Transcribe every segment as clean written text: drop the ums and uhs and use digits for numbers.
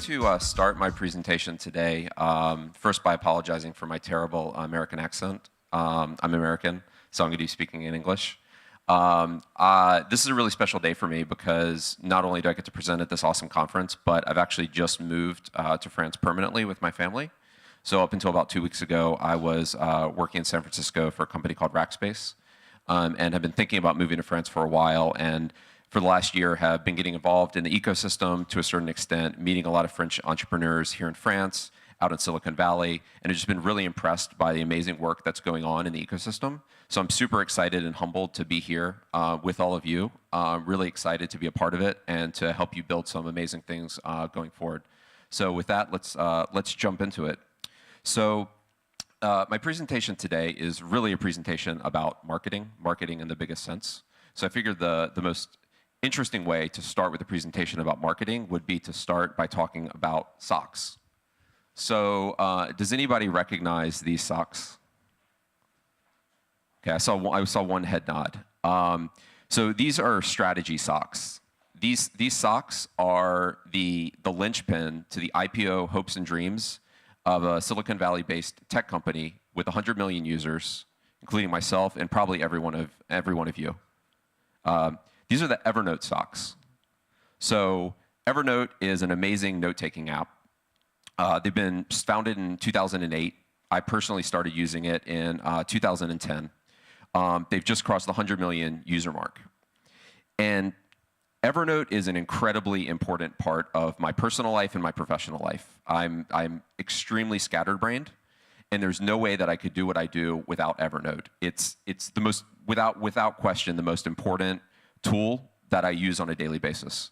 to start my presentation today first by apologizing for my terrible American accent. I'm American, so I'm going to be speaking in English. This is a really special day for me because not only do I get to present at this awesome conference, but I've actually just moved to France permanently with my family. So up until about 2 weeks ago, I was working in San Francisco for a company called Rackspace, and have been thinking about moving to France for a while. And for the last year, have been getting involved in the ecosystem to a certain extent, meeting a lot of French entrepreneurs here in France, out in Silicon Valley, and I've just been really impressed by the amazing work that's going on in the ecosystem. So I'm super excited and humbled to be here with all of you. Really excited to be a part of it and to help you build some amazing things going forward. So with that, let's jump into it. So my presentation today is really a presentation about marketing in the biggest sense. So I figured the most interesting way to start with a presentation about marketing would be to start by talking about socks. So does anybody recognize these socks? Okay, I saw one head nod. So these are strategy socks. These socks are the linchpin to the IPO hopes and dreams of a Silicon Valley-based tech company with 100 million users, including myself and probably every one of you. These are the Evernote socks. So Evernote is an amazing note-taking app. They've been founded in 2008. I personally started using it in 2010. They've just crossed the 100 million user mark. And Evernote is an incredibly important part of my personal life and my professional life. I'm extremely scatterbrained, and there's no way that I could do what I do without Evernote. It's the most, without question, the most important tool that I use on a daily basis.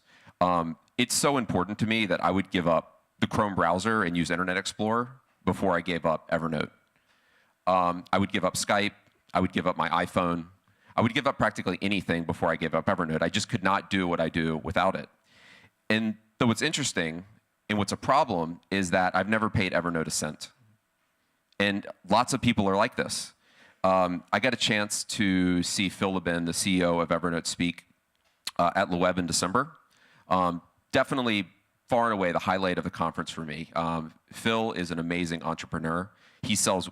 It's so important to me that I would give up the Chrome browser and use Internet Explorer before I gave up Evernote. I would give up Skype. I would give up my iPhone. I would give up practically anything before I gave up Evernote. I just could not do what I do without it. And though what's interesting and what's a problem is that I've never paid Evernote a cent. And lots of people are like this. I got a chance to see Phil Lebin, the CEO of Evernote, speak at Le Web in December. Definitely far and away the highlight of the conference for me. Phil is an amazing entrepreneur. He sells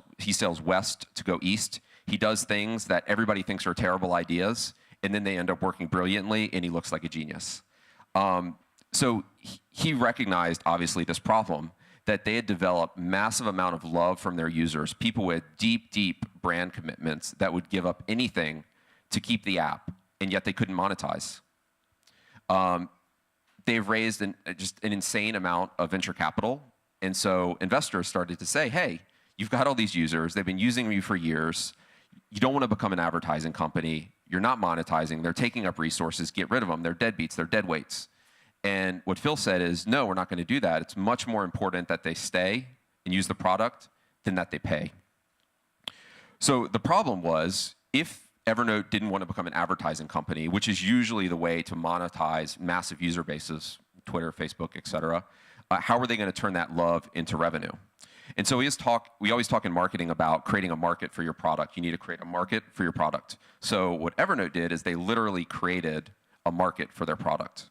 west to go east. He does things that everybody thinks are terrible ideas, and then they end up working brilliantly, and he looks like a genius. So he recognized, obviously, this problem, that they had developed massive amount of love from their users, people with deep, deep brand commitments that would give up anything to keep the app, and yet they couldn't monetize. They've raised just an insane amount of venture capital, and so investors started to say, hey, you've got all these users, they've been using you for years, you don't want to become an advertising company, you're not monetizing, they're taking up resources, get rid of them, they're deadbeats, they're deadweights. And what Phil said is, no, we're not going to do that. It's much more important that they stay and use the product than that they pay. So the problem was, if Evernote didn't want to become an advertising company, which is usually the way to monetize massive user bases, Twitter, Facebook, et cetera, how are they going to turn that love into revenue? And so we always talk in marketing about creating a market for your product. You need to create a market for your product. So what Evernote did is they literally created a market for their product.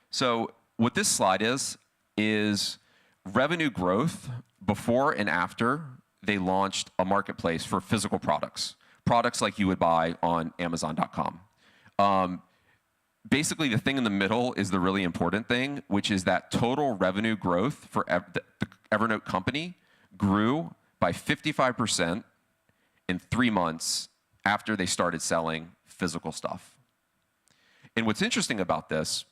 So what this slide is revenue growth before and after they launched a marketplace for physical products. Products like you would buy on Amazon.com. Basically, the thing in the middle is the really important thing, which is that total revenue growth for the Evernote company grew by 55% in 3 months after they started selling physical stuff. And what's interesting about this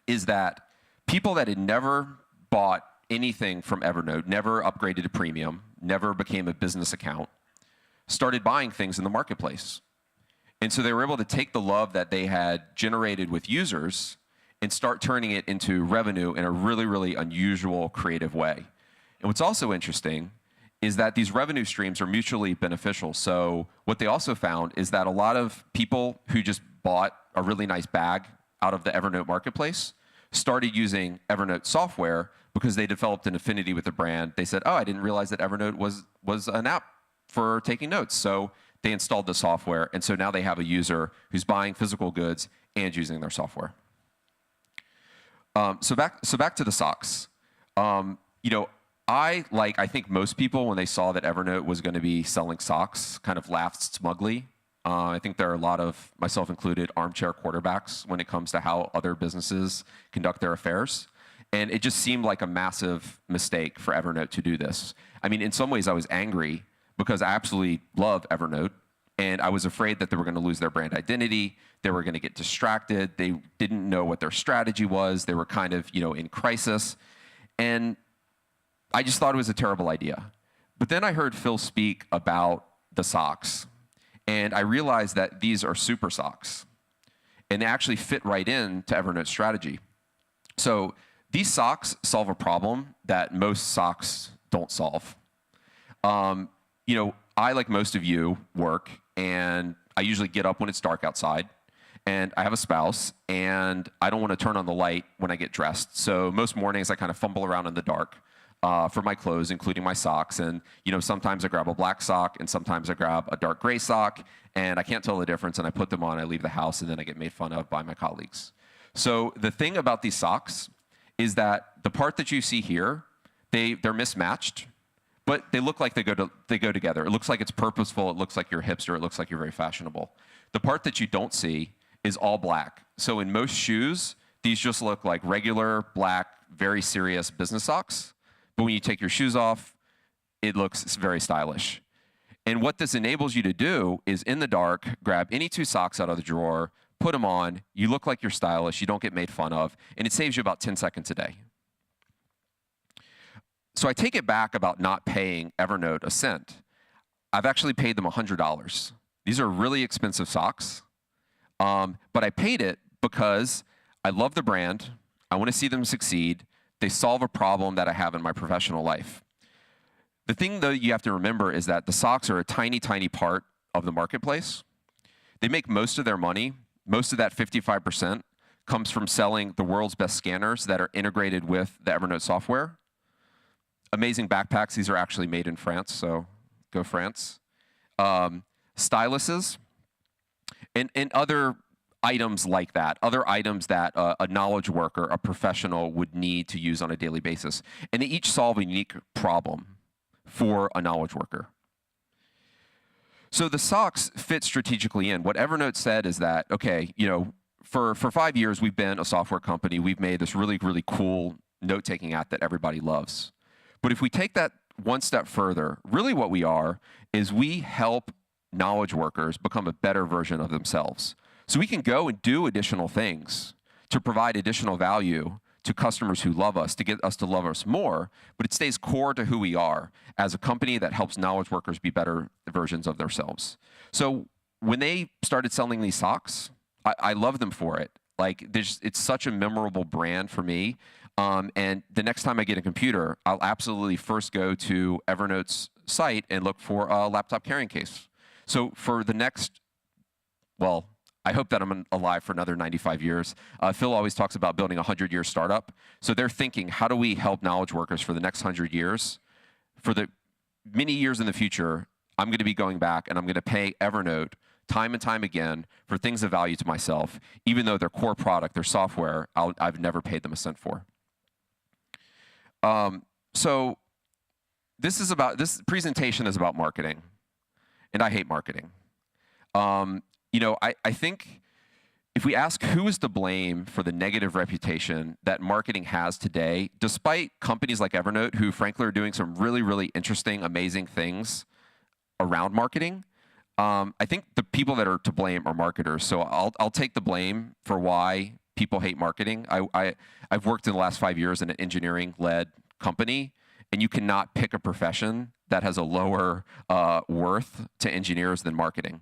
is that people that had never bought anything from Evernote, never upgraded to premium, never became a business account, started buying things in the marketplace. And so they were able to take the love that they had generated with users and start turning it into revenue in a really, really unusual, creative way. And what's also interesting is that these revenue streams are mutually beneficial. So what they also found is that a lot of people who just bought a really nice bag out of the Evernote marketplace started using Evernote software because they developed an affinity with the brand. They said, oh, I didn't realize that Evernote was an app for taking notes. So they installed the software, and so now they have a user who's buying physical goods and using their software. So back to the socks. You know, I think most people, when they saw that Evernote was going to be selling socks, kind of laughed smugly. I think there are a lot of, myself included, armchair quarterbacks when it comes to how other businesses conduct their affairs. And it just seemed like a massive mistake for Evernote to do this. I mean, in some ways, I was angry because I absolutely love Evernote. And I was afraid that they were going to lose their brand identity. They were going to get distracted. They didn't know what their strategy was. They were kind of, you know, in crisis. And I just thought it was a terrible idea. But then I heard Phil speak about the socks. And I realized that these are super socks. And they actually fit right in to Evernote's strategy. So these socks solve a problem that most socks don't solve. You know, I, like most of you, work, and I usually get up when it's dark outside. And I have a spouse, and I don't want to turn on the light when I get dressed. So most mornings I kind of fumble around in the dark for my clothes, including my socks. And you know, sometimes I grab a black sock, and sometimes I grab a dark gray sock, and I can't tell the difference, and I put them on, I leave the house, and then I get made fun of by my colleagues. So the thing about these socks is that the part that you see here, they're mismatched, but they look like they go together. It looks like it's purposeful, it looks like you're hipster, it looks like you're very fashionable. The part that you don't see is all black. So in most shoes, these just look like regular, black, very serious business socks. But when you take your shoes off, it looks very stylish. And what this enables you to do is, in the dark, grab any two socks out of the drawer, put them on, you look like you're stylish, you don't get made fun of, and it saves you about 10 seconds a day. So I take it back about not paying Evernote a cent. I've actually paid them $100. These are really expensive socks, but I paid it because I love the brand, I want to see them succeed, they solve a problem that I have in my professional life. The thing, though, you have to remember is that the socks are a tiny, tiny part of the marketplace. They make most of their money. Most of that 55% comes from selling the world's best scanners that are integrated with the Evernote software. Amazing backpacks. These are actually made in France, so go France. Styluses and other items like that, other items that a knowledge worker, a professional would need to use on a daily basis. And they each solve a unique problem for a knowledge worker. So the socks fit strategically in. What Evernote said is that, okay, you know, for 5 years we've been a software company. We've made this really, really cool note-taking app that everybody loves. But if we take that one step further, really what we are is we help knowledge workers become a better version of themselves. So we can go and do additional things to provide additional value to customers who love us, to get us to love us more, but it stays core to who we are as a company that helps knowledge workers be better versions of themselves. So when they started selling these socks, I love them for it. Like, it's such a memorable brand for me. And the next time I get a computer, I'll absolutely first go to Evernote's site and look for a laptop carrying case. So for the next, well, I hope that I'm alive for another 95 years. Phil always talks about building a 100-year startup. So they're thinking, how do we help knowledge workers for the next 100 years? For the many years in the future, I'm going to be going back and I'm going to pay Evernote time and time again for things of value to myself, even though their core product, their software, I've never paid them a cent for. So this presentation is about marketing, and I hate marketing. You know, I think if we ask who is to blame for the negative reputation that marketing has today, despite companies like Evernote, who frankly are doing some really, really interesting, amazing things around marketing, I think the people that are to blame are marketers. So I'll take the blame for why people hate marketing. I've worked in the last 5 years in an engineering-led company, and you cannot pick a profession that has a lower worth to engineers than marketing.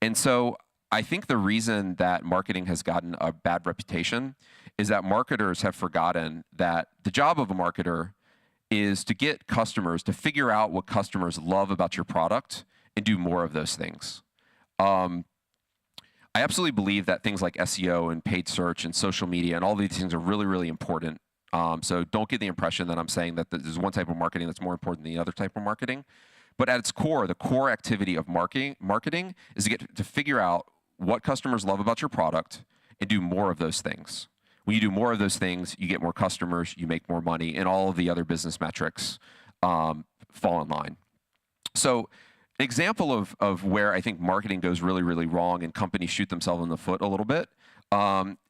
And so I think the reason that marketing has gotten a bad reputation is that marketers have forgotten that the job of a marketer is to get customers to figure out what customers love about your product and do more of those things. I absolutely believe that things like SEO and paid search and social media and all these things are really, really important. So don't get the impression that I'm saying that there's one type of marketing that's more important than the other type of marketing. But at its core, the core activity of marketing is to get to figure out what customers love about your product and do more of those things. When you do more of those things, you get more customers, you make more money, and all of the other business metrics fall in line. So an example of where I think marketing goes really, really wrong and companies shoot themselves in the foot a little bit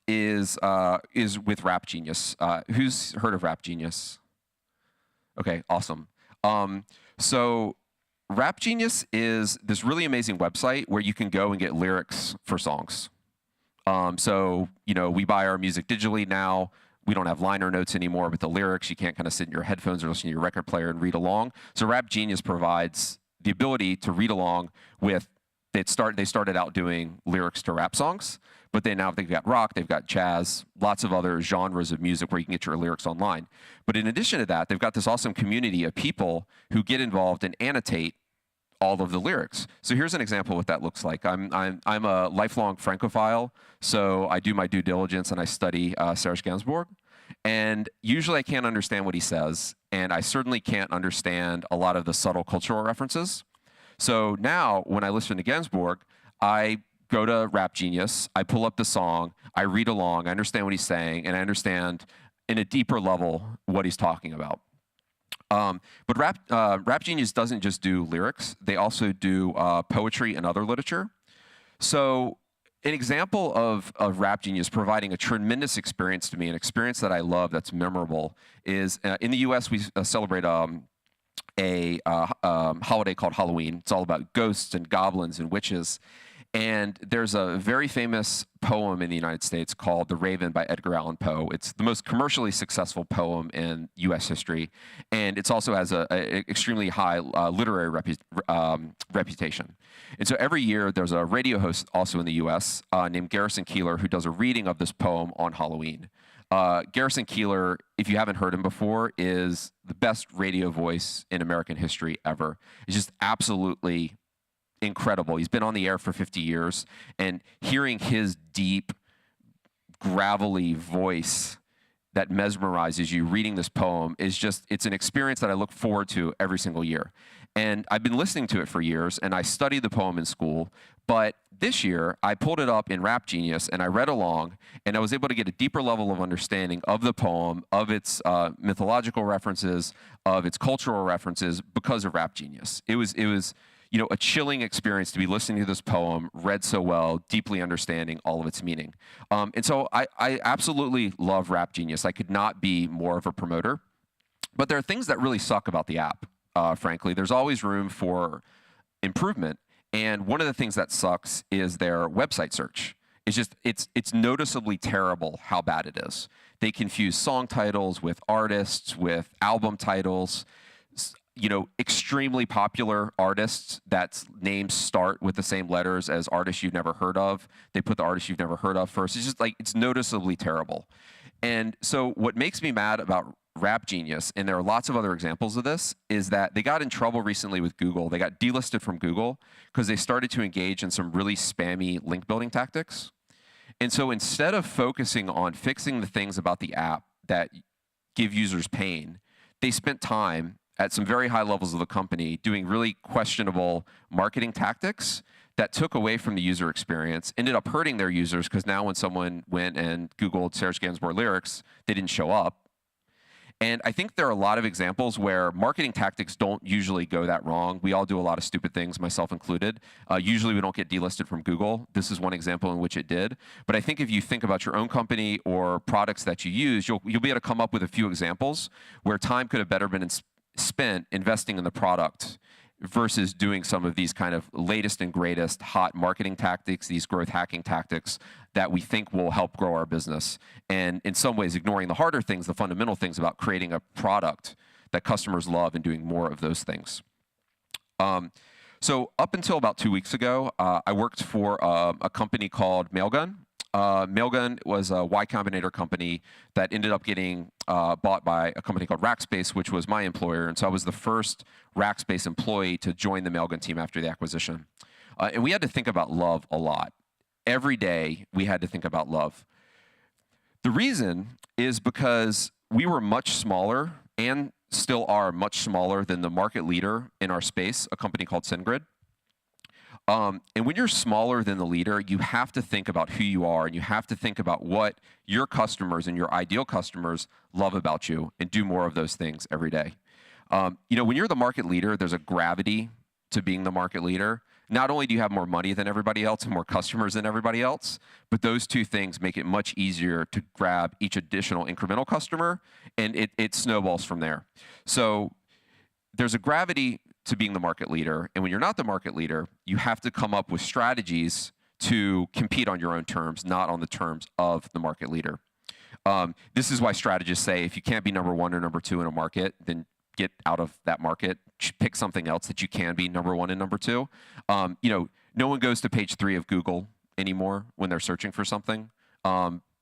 is with Rap Genius. Who's heard of Rap Genius? Okay, awesome. So Rap Genius is this really amazing website where you can go and get lyrics for songs. So, you know, we buy our music digitally now. We don't have liner notes anymore, but the lyrics, you can't kind of sit in your headphones or listen to your record player and read along. So Rap Genius provides the ability to read along with, they started out doing lyrics to rap songs, but now they've got rock, they've got jazz, lots of other genres of music where you can get your lyrics online. But in addition to that, they've got this awesome community of people who get involved and annotate all of the lyrics. So here's an example of what that looks like. I'm a lifelong Francophile, so I do my due diligence and I study Serge Gainsbourg. And usually I can't understand what he says, and I certainly can't understand a lot of the subtle cultural references. So now when I listen to Gainsbourg, I go to Rap Genius, I pull up the song, I read along, I understand what he's saying, and I understand in a deeper level what he's talking about. But Rap Genius doesn't just do lyrics, they also do poetry and other literature. So an example of Rap Genius providing a tremendous experience to me, an experience that I love that's memorable, is in the US we celebrate a holiday called Halloween. It's all about ghosts and goblins and witches. And there's a very famous poem in the United States called The Raven by Edgar Allan Poe. It's the most commercially successful poem in US history. And it also has an extremely high literary reputation. And so every year there's a radio host also in the US named Garrison Keillor who does a reading of this poem on Halloween. Garrison Keillor, if you haven't heard him before, is the best radio voice in American history ever. It's just absolutely incredible. He's been on the air for 50 years, and hearing his deep, gravelly voice that mesmerizes you reading this poem is just, it's an experience that I look forward to every single year. And I've been listening to it for years, and I studied the poem in school, but this year I pulled it up in Rap Genius and I read along, and I was able to get a deeper level of understanding of the poem, of its mythological references, of its cultural references because of Rap Genius. It was you know, a chilling experience to be listening to this poem, read so well, deeply understanding all of its meaning. And so I absolutely love Rap Genius. I could not be more of a promoter. But there are things that really suck about the app, frankly. There's always room for improvement. And one of the things that sucks is their website search. It's just, it's noticeably terrible how bad it is. They confuse song titles with artists, with album titles. You know, extremely popular artists that names start with the same letters as artists you've never heard of. They put the artists you've never heard of first. It's just like, it's noticeably terrible. And so what makes me mad about Rap Genius, and there are lots of other examples of this, is that they got in trouble recently with Google. They got delisted from Google because they started to engage in some really spammy link building tactics. And so instead of focusing on fixing the things about the app that give users pain, they spent time at some very high levels of the company doing really questionable marketing tactics that took away from the user experience, ended up hurting their users because now when someone went and Googled Serge Gainsbourg lyrics, they didn't show up. And I think there are a lot of examples where marketing tactics don't usually go that wrong. We all do a lot of stupid things, myself included. Usually we don't get delisted from Google. This is one example in which it did. But I think if you think about your own company or products that you use, you'll be able to come up with a few examples where time could have better been spent investing in the product versus doing some of these kind of latest and greatest hot marketing tactics, these growth hacking tactics that we think will help grow our business. And in some ways, ignoring the harder things, the fundamental things about creating a product that customers love and doing more of those things. So up until about 2 weeks ago, I worked for a company called Mailgun. Mailgun was a Y Combinator company that ended up getting bought by a company called Rackspace, which was my employer. And so I was the first Rackspace employee to join the Mailgun team after the acquisition. And we had to think about love a lot. Every day, we had to think about love. The reason is because we were much smaller and still are much smaller than the market leader in our space, a company called SendGrid. And when you're smaller than the leader, you have to think about who you are, and you have to think about what your customers and your ideal customers love about you, and do more of those things every day. When you're the market leader, there's a gravity to being the market leader. Not only do you have more money than everybody else and more customers than everybody else, but those two things make it much easier to grab each additional incremental customer, and it snowballs from there. So there's a gravity to being the market leader, and when you're not the market leader, you have to come up with strategies to compete on your own terms, not on the terms of the market leader. This is why strategists say if you can't be number 1 or number 2 in a market, then get out of that market, pick something else that you can be number 1 and number 2. No one goes to page 3 of Google anymore when they're searching for something.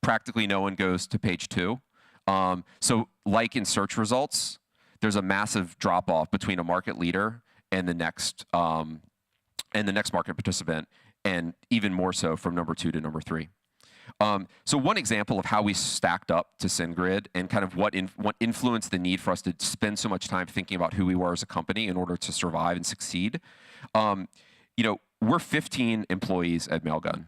Practically no one goes to page 2. So like in search results, there's a massive drop-off between a market leader and the next market participant, and even more so from number 2 to number 3. So one example of how we stacked up to SendGrid and kind of what influenced the need for us to spend so much time thinking about who we were as a company in order to survive and succeed. We're 15 employees at Mailgun.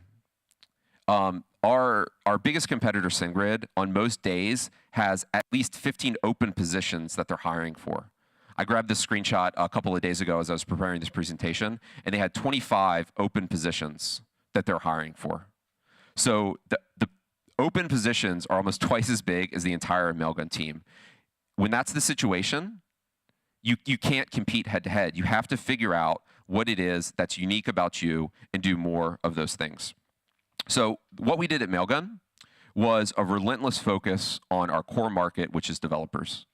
Our biggest competitor, SendGrid, on most days has at least 15 open positions that they're hiring for. I grabbed this screenshot a couple of days ago as I was preparing this presentation, and they had 25 open positions that they're hiring for. So the open positions are almost twice as big as the entire Mailgun team. When that's the situation, you can't compete head-to-head. You have to figure out what it is that's unique about you and do more of those things. So what we did at Mailgun was a relentless focus on our core market, which is developers.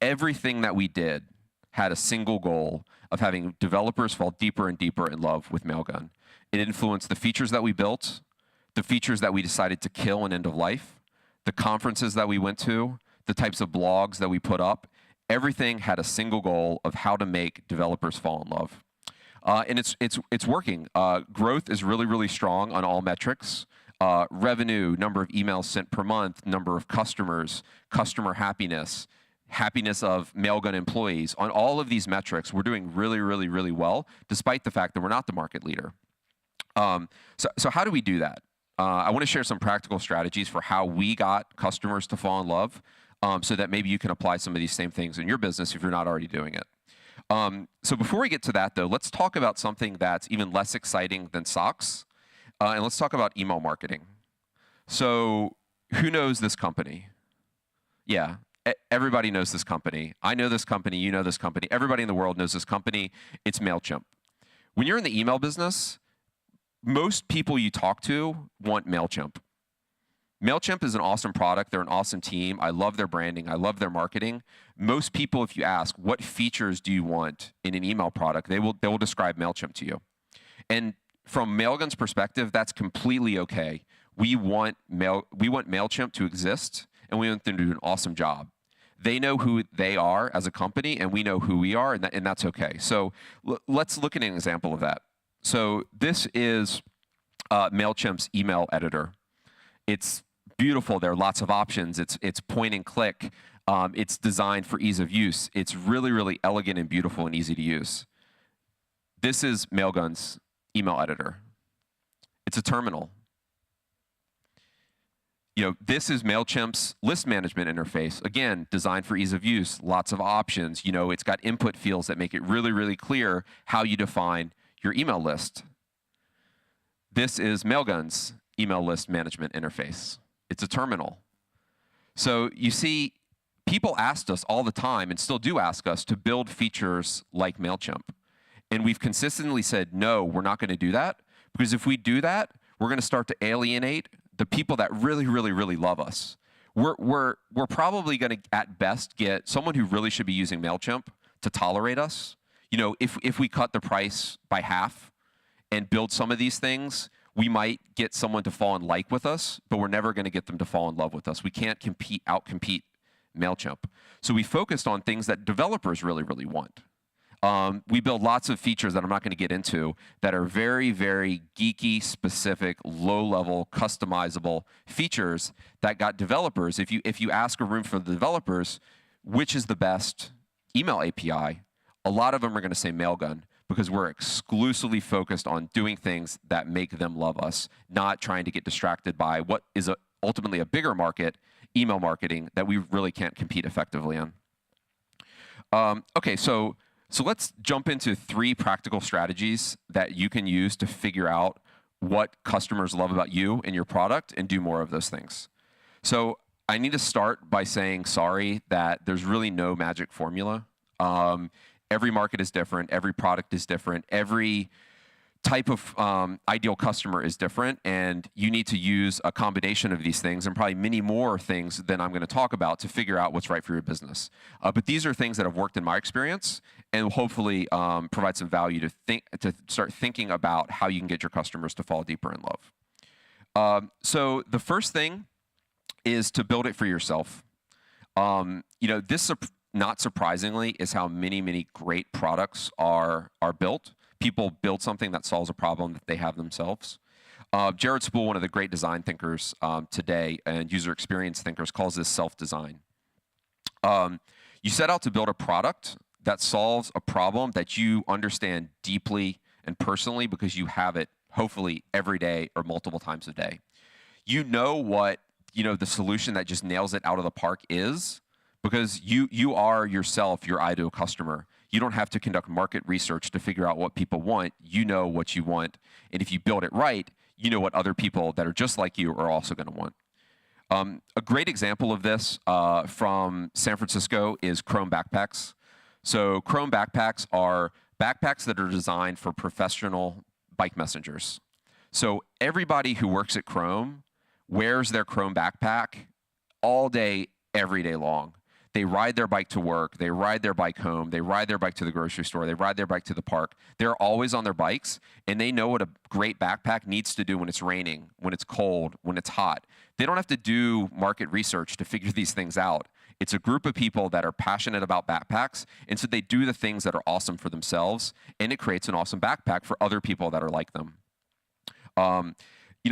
Everything that we did had a single goal of having developers fall deeper and deeper in love with Mailgun. It influenced the features that we built, the features that we decided to kill and end of life, the conferences that we went to, the types of blogs that we put up. Everything had a single goal of how to make developers fall in love. And it's working. Growth is really, really strong on all metrics. Revenue, number of emails sent per month, number of customers, customer happiness, happiness of Mailgun employees. On all of these metrics, we're doing really, really, really well, despite the fact that we're not the market leader. So how do we do that? I want to share some practical strategies for how we got customers to fall in love, so that maybe you can apply some of these same things in your business if you're not already doing it. So before we get to that, though, let's talk about something that's even less exciting than socks, and let's talk about email marketing. So who knows this company? Yeah, everybody knows this company. I know this company. You know this company. Everybody in the world knows this company. It's MailChimp. When you're in the email business, most people you talk to want MailChimp. MailChimp is an awesome product. They're an awesome team. I love their branding. I love their marketing. Most people, if you ask, what features do you want in an email product, they will describe MailChimp to you. And from Mailgun's perspective, that's completely okay. We want MailChimp to exist, and we want them to do an awesome job. They know who they are as a company, and we know who we are, and that's okay. So let's look at an example of that. So this is MailChimp's email editor. It's beautiful. There are lots of options. It's point and click. It's designed for ease of use. It's really, really elegant and beautiful and easy to use. This is Mailgun's email editor. It's a terminal. This is MailChimp's list management interface. Again, designed for ease of use. Lots of options. It's got input fields that make it really, really clear how you define your email list. This is Mailgun's email list management interface. It's a terminal. So you see, people asked us all the time, and still do ask us, to build features like MailChimp. And we've consistently said, no, we're not going to do that, because if we do that, we're going to start to alienate the people that really, really, really love us. We're probably going to, at best, get someone who really should be using MailChimp to tolerate us. If we cut the price by half and build some of these things, we might get someone to fall in like with us, but we're never going to get them to fall in love with us. We can't outcompete MailChimp. So we focused on things that developers really, really want. We build lots of features that I'm not going to get into that are very, very geeky, specific, low-level, customizable features that got developers. If you ask a room for the developers, which is the best email API, a lot of them are going to say Mailgun, because we're exclusively focused on doing things that make them love us, not trying to get distracted by what is ultimately a bigger market, email marketing, that we really can't compete effectively in. Okay, so let's jump into 3 practical strategies that you can use to figure out what customers love about you and your product and do more of those things. So I need to start by saying sorry that there's really no magic formula. Every market is different. Every product is different. Every type of ideal customer is different, and you need to use a combination of these things and probably many more things than I'm going to talk about to figure out what's right for your business. But these are things that have worked in my experience and will hopefully provide some value to start thinking about how you can get your customers to fall deeper in love. So the first thing is to build it for yourself. This, not surprisingly, is how many great products are built. People build something that solves a problem that they have themselves. Jared Spool, one of the great design thinkers today and user experience thinkers, calls this self-design. You set out to build a product that solves a problem that you understand deeply and personally because you have it hopefully every day or multiple times a day. You know what the solution that just nails it out of the park is, because you are yourself your ideal customer. You don't have to conduct market research to figure out what people want. You know what you want. And if you build it right, you know what other people that are just like you are also going to want. A great example of this from San Francisco is Chrome backpacks. So Chrome backpacks are backpacks that are designed for professional bike messengers. So everybody who works at Chrome wears their Chrome backpack all day, every day long. They ride their bike to work. They ride their bike home. They ride their bike to the grocery store. They ride their bike to the park. They're always on their bikes, and they know what a great backpack needs to do when it's raining, when it's cold, when it's hot. They don't have to do market research to figure these things out. It's a group of people that are passionate about backpacks, and so they do the things that are awesome for themselves, and it creates an awesome backpack for other people that are like them.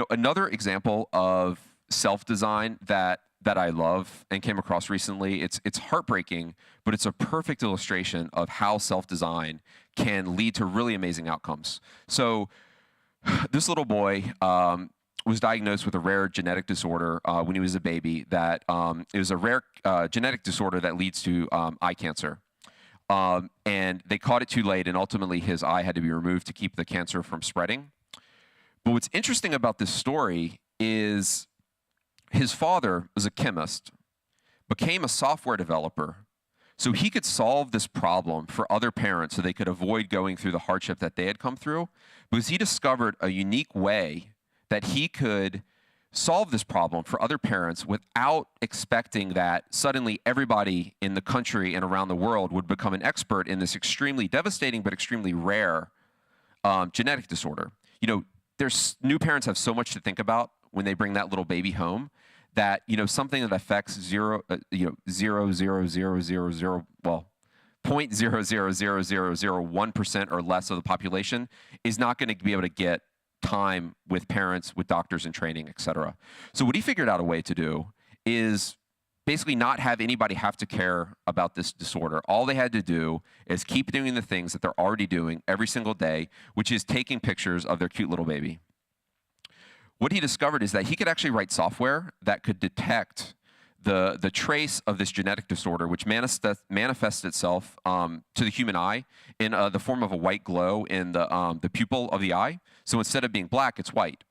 Another example of self-design that I love and came across recently, it's heartbreaking, but it's a perfect illustration of how self-design can lead to really amazing outcomes. So this little boy was diagnosed with a rare genetic disorder when he was a baby. That it was a rare genetic disorder that leads to eye cancer. And they caught it too late, and ultimately his eye had to be removed to keep the cancer from spreading. But what's interesting about this story is his father was a chemist, became a software developer, so he could solve this problem for other parents so they could avoid going through the hardship that they had come through, because he discovered a unique way that he could solve this problem for other parents without expecting that suddenly everybody in the country and around the world would become an expert in this extremely devastating but extremely rare genetic disorder. New parents have so much to think about when they bring that little baby home, that something that affects 0.00001% or less of the population is not going to be able to get time with parents, with doctors in training, et cetera. So what he figured out a way to do is basically not have anybody have to care about this disorder. All they had to do is keep doing the things that they're already doing every single day, which is taking pictures of their cute little baby. What he discovered is that he could actually write software that could detect the trace of this genetic disorder, which manifests itself to the human eye in the form of a white glow in the pupil of the eye. So instead of being black, it's white.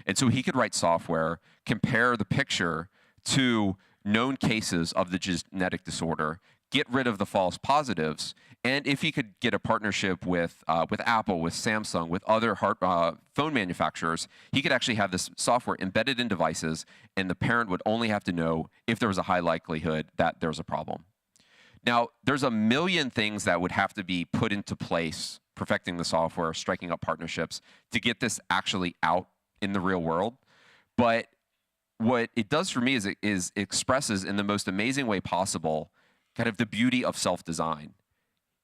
And so he could write software, compare the picture to known cases of the genetic disorder, get rid of the false positives, and if he could get a partnership with Apple, with Samsung, with other phone manufacturers, he could actually have this software embedded in devices, and the parent would only have to know if there was a high likelihood that there was a problem. Now, there's a million things that would have to be put into place, perfecting the software, striking up partnerships, to get this actually out in the real world. But what it does for me is it expresses in the most amazing way possible kind of the beauty of self-design.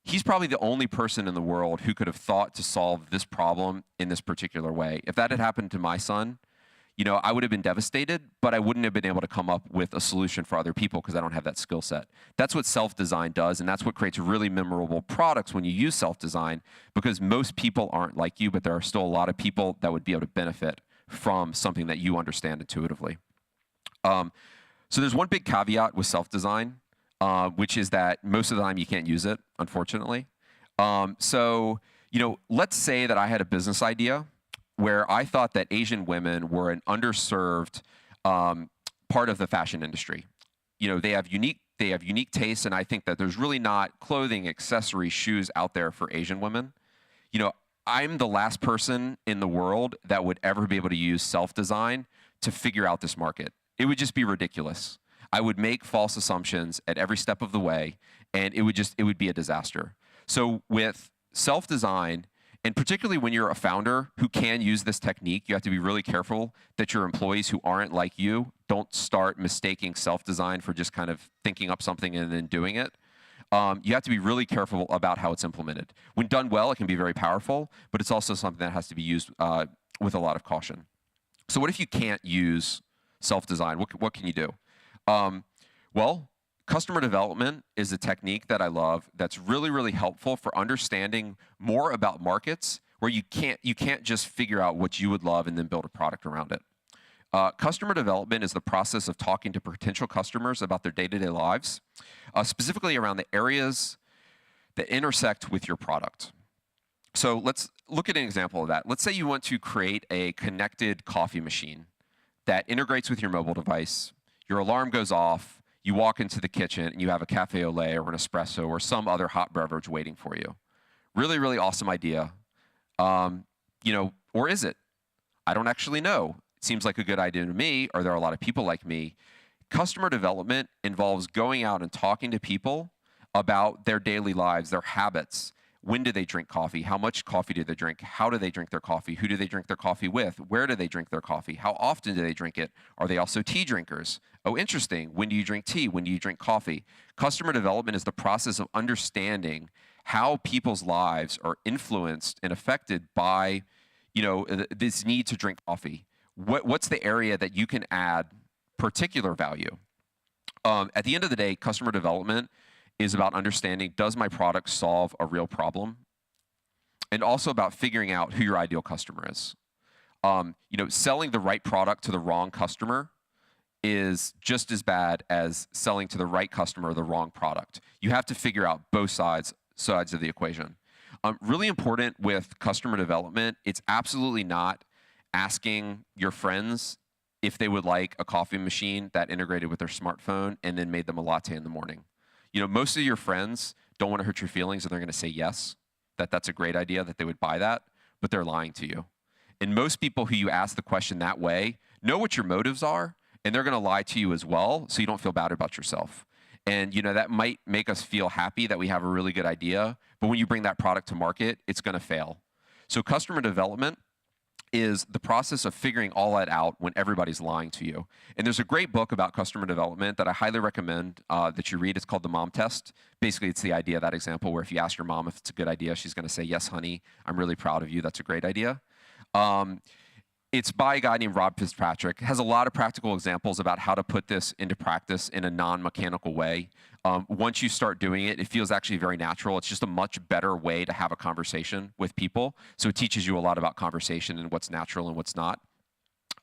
He's probably the only person in the world who could have thought to solve this problem in this particular way. If that had happened to my son, I would have been devastated, but I wouldn't have been able to come up with a solution for other people because I don't have that skill set. That's what self-design does, and that's what creates really memorable products when you use self-design, because most people aren't like you, but there are still a lot of people that would be able to benefit from something that you understand intuitively. So there's one big caveat with self-design, which is that most of the time you can't use it, unfortunately. So let's say that I had a business idea where I thought that Asian women were an underserved part of the fashion industry. They have unique tastes, and I think that there's really not clothing, accessories, shoes out there for Asian women. I'm the last person in the world that would ever be able to use self-design to figure out this market. It would just be ridiculous. I would make false assumptions at every step of the way, and it would be a disaster. So with self-design, and particularly when you're a founder who can use this technique, you have to be really careful that your employees who aren't like you don't start mistaking self-design for just kind of thinking up something and then doing it. You have to be really careful about how it's implemented. When done well, it can be very powerful, but it's also something that has to be used with a lot of caution. So what if you can't use self-design? What can you do? Well, customer development is a technique that I love that's really, really helpful for understanding more about markets where you can't just figure out what you would love and then build a product around it. Customer development is the process of talking to potential customers about their day-to-day lives, specifically around the areas that intersect with your product. So let's look at an example of that. Let's say you want to create a connected coffee machine that integrates with your mobile device. Your alarm goes off, you walk into the kitchen, and you have a cafe au lait or an espresso or some other hot beverage waiting for you. Really, really awesome idea. Or is it? I don't actually know. Seems like a good idea to me, or there are a lot of people like me. Customer development involves going out and talking to people about their daily lives, their habits. When do they drink coffee? How much coffee do they drink? How do they drink their coffee? Who do they drink their coffee with? Where do they drink their coffee? How often do they drink it? Are they also tea drinkers? Oh, interesting. When do you drink tea? When do you drink coffee? Customer development is the process of understanding how people's lives are influenced and affected by, this need to drink coffee. What's the area that you can add particular value? At the end of the day, customer development is about understanding, does my product solve a real problem? And also about figuring out who your ideal customer is. Selling the right product to the wrong customer is just as bad as selling to the right customer the wrong product. You have to figure out both sides of the equation. Really important with customer development, it's absolutely not asking your friends if they would like a coffee machine that integrated with their smartphone and then made them a latte in the morning. Most of your friends don't want to hurt your feelings, and they're going to say yes, that's a great idea, that they would buy that, but they're lying to you. And most people who you ask the question that way know what your motives are, and they're going to lie to you as well, so you don't feel bad about yourself. And that might make us feel happy that we have a really good idea, but when you bring that product to market, it's going to fail. So customer development is the process of figuring all that out when everybody's lying to you. And there's a great book about customer development that I highly recommend that you read. It's called The Mom Test. Basically, it's the idea of that example where if you ask your mom if it's a good idea, she's going to say, yes, honey, I'm really proud of you. That's a great idea. It's by a guy named Rob Fitzpatrick. It has a lot of practical examples about how to put this into practice in a non-mechanical way. Once you start doing it, it feels actually very natural. It's just a much better way to have a conversation with people. So it teaches you a lot about conversation and what's natural and what's not.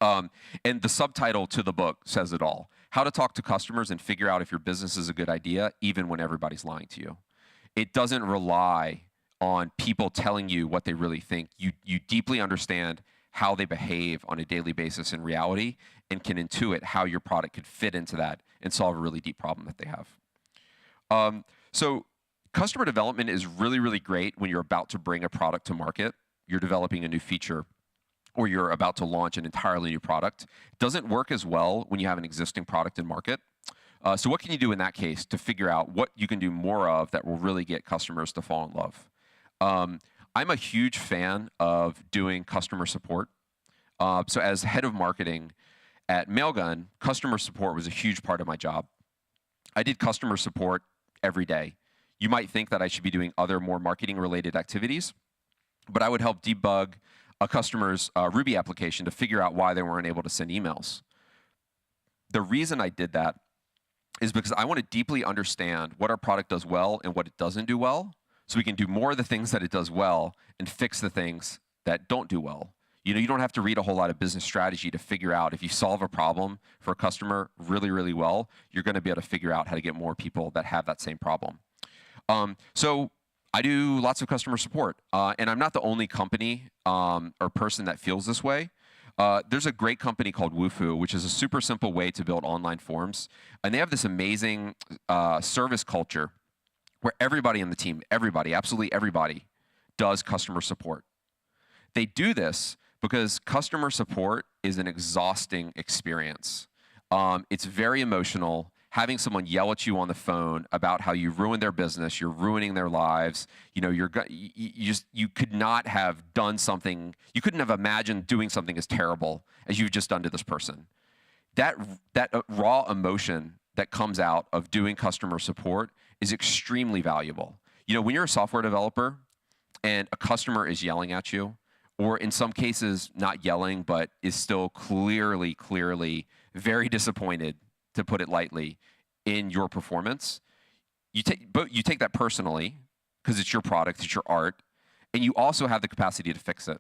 And the subtitle to the book says it all. How to talk to customers and figure out if your business is a good idea, even when everybody's lying to you. It doesn't rely on people telling you what they really think. You deeply understand how they behave on a daily basis in reality and can intuit how your product could fit into that and solve a really deep problem that they have. So customer development is really, really great when you're about to bring a product to market, you're developing a new feature, or you're about to launch an entirely new product. It doesn't work as well when you have an existing product in market. So what can you do in that case to figure out what you can do more of that will really get customers to fall in love? I'm a huge fan of doing customer support. So as head of marketing at Mailgun, customer support was a huge part of my job. I did customer support every day. You might think that I should be doing other more marketing-related activities, but I would help debug a customer's Ruby application to figure out why they weren't able to send emails. The reason I did that is because I want to deeply understand what our product does well and what it doesn't do well, so we can do more of the things that it does well and fix the things that don't do well. You know, you don't have to read a whole lot of business strategy to figure out if you solve a problem for a customer really, really well, you're going to be able to figure out how to get more people that have that same problem. So I do lots of customer support, and I'm not the only company or person that feels this way. There's a great company called Wufoo, which is a super simple way to build online forms. And they have this amazing service culture where everybody on the team, absolutely everybody, does customer support. They do this because customer support is an exhausting experience. It's very emotional. Having someone yell at you on the phone about how you ruined their business, you're ruining their lives, you know, you could not have done something, you couldn't have imagined doing something as terrible as you've just done to this person. That raw emotion that comes out of doing customer support is extremely valuable. You know, when you're a software developer and a customer is yelling at you, or in some cases not yelling, but is still clearly very disappointed, to put it lightly, in your performance, you take that personally because it's your product, it's your art, and you also have the capacity to fix it.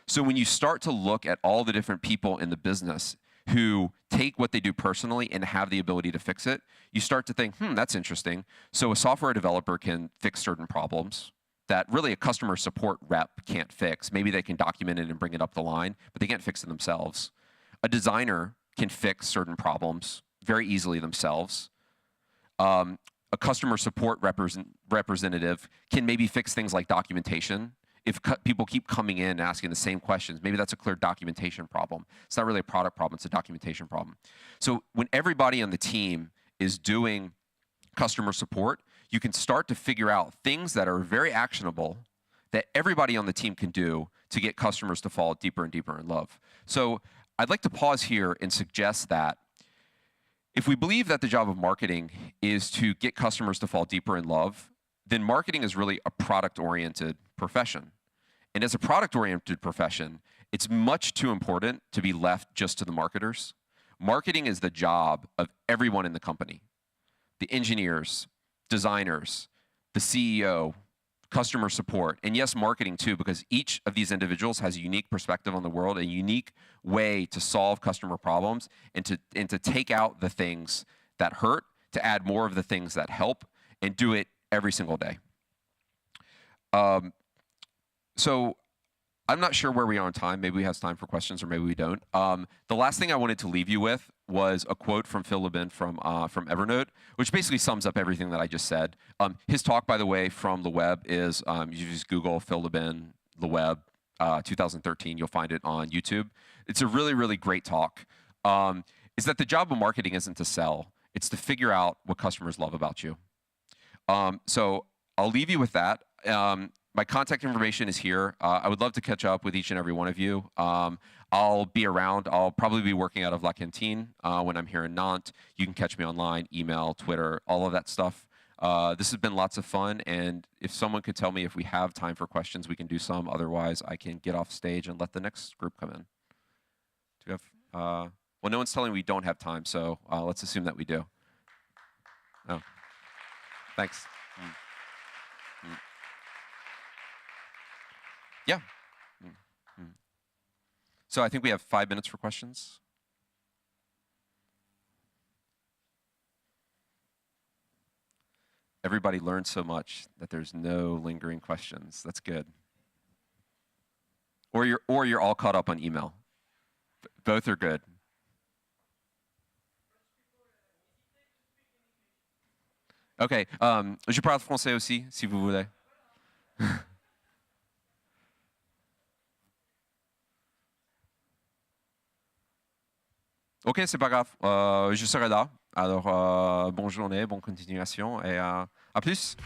So when you start to look at all the different people in the business who take what they do personally and have the ability to fix it, you start to think, that's interesting. So a software developer can fix certain problems that really a customer support rep can't fix. Maybe they can document it and bring it up the line, but they can't fix it themselves. A designer can fix certain problems very easily themselves. A customer support representative can maybe fix things like documentation. If people keep coming in and asking the same questions, maybe that's a clear documentation problem. It's not really a product problem, it's a documentation problem. So when everybody on the team is doing customer support, you can start to figure out things that are very actionable that everybody on the team can do to get customers to fall deeper and deeper in love. So I'd like to pause here and suggest that if we believe that the job of marketing is to get customers to fall deeper in love, then marketing is really a product-oriented profession. And as a product-oriented profession, it's much too important to be left just to the marketers. Marketing is the job of everyone in the company. The engineers, designers, the CEO, customer support, and yes, marketing too, because each of these individuals has a unique perspective on the world, a unique way to solve customer problems, and to take out the things that hurt, to add more of the things that help, and do it every single day. So I'm not sure where we are on time. Maybe we have time for questions, or maybe we don't. The last thing I wanted to leave you with was a quote from Phil Lubin from Evernote, which basically sums up everything that I just said. His talk, by the way, from the web is, you just Google Phil Lubin, the web, 2013. You'll find it on YouTube. It's a really, really great talk. Is that the job of marketing isn't to sell. It's to figure out what customers love about you. So I'll leave you with that. My contact information is here. I would love to catch up with each and every one of you. I'll be around. I'll probably be working out of La Cantine when I'm here in Nantes. You can catch me online, email, Twitter, all of that stuff. This has been lots of fun, and if someone could tell me if we have time for questions, we can do some. Otherwise, I can get off stage and let the next group come in. Do we have? Well, no one's telling me we don't have time, so let's assume that we do. Oh, thanks. Yeah. So I think we have 5 minutes for questions. Everybody learned so much that there's no lingering questions. That's good. Or you're all caught up on email. Both are good. Okay. Je parle français aussi, si vous voulez. Ok, c'est pas grave. Je serai là. Alors, bonne journée, bonne continuation et à plus.